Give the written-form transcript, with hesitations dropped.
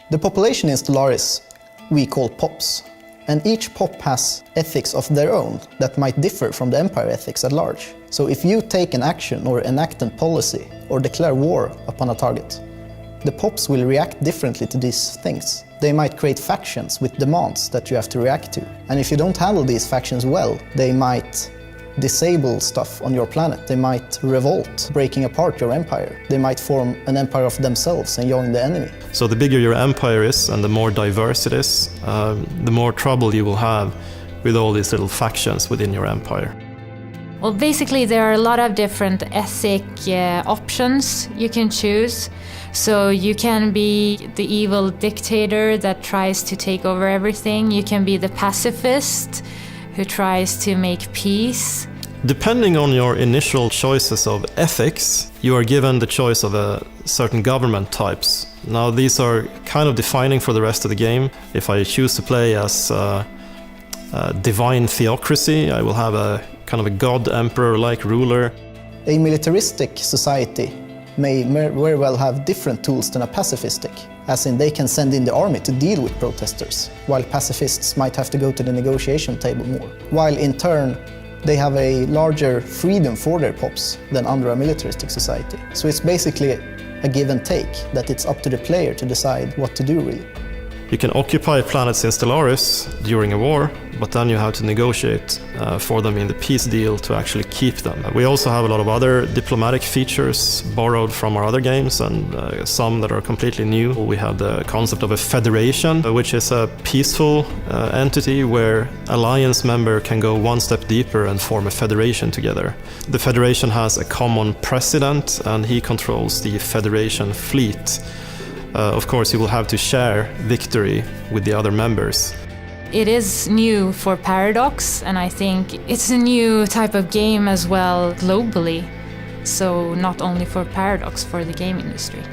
The population in Stellaris we call pops, and each pop has ethics of their own that might differ from the Empire ethics at large. So if you take an action or enact a policy or declare war upon a target, the pops will react differently to these things. They might create factions with demands that you have to react to. And if you don't handle these factions well, they might disable stuff on your planet. They might revolt, breaking apart your empire. They might form an empire of themselves and join the enemy. So the bigger your empire is and the more diverse it is, the more trouble you will have with all these little factions within your empire. Well, basically there are a lot of different ethic options you can choose. So you can be the evil dictator that tries to take over everything. You can be the pacifist who tries to make peace. Depending on your initial choices of ethics, you are given the choice of certain government types. Now these are kind of defining for the rest of the game. If I choose to play as divine theocracy, I will have a kind of a god emperor-like ruler. A militaristic society may very well have different tools than a pacifistic, as in they can send in the army to deal with protesters, while pacifists might have to go to the negotiation table more, while in turn they have a larger freedom for their pops than under a militaristic society. So it's basically a give and take, that it's up to the player to decide what to do really. You can occupy planets in Stellaris during a war, but then you have to negotiate for them in the peace deal to actually keep them. We also have a lot of other diplomatic features borrowed from our other games, and some that are completely new. We have the concept of a federation, which is a peaceful entity where alliance member can go one step deeper and form a federation together. The federation has a common president and he controls the federation fleet. Of course, you will have to share victory with the other members. It is new for Paradox, and I think it's a new type of game as well globally. So not only for Paradox, for the game industry.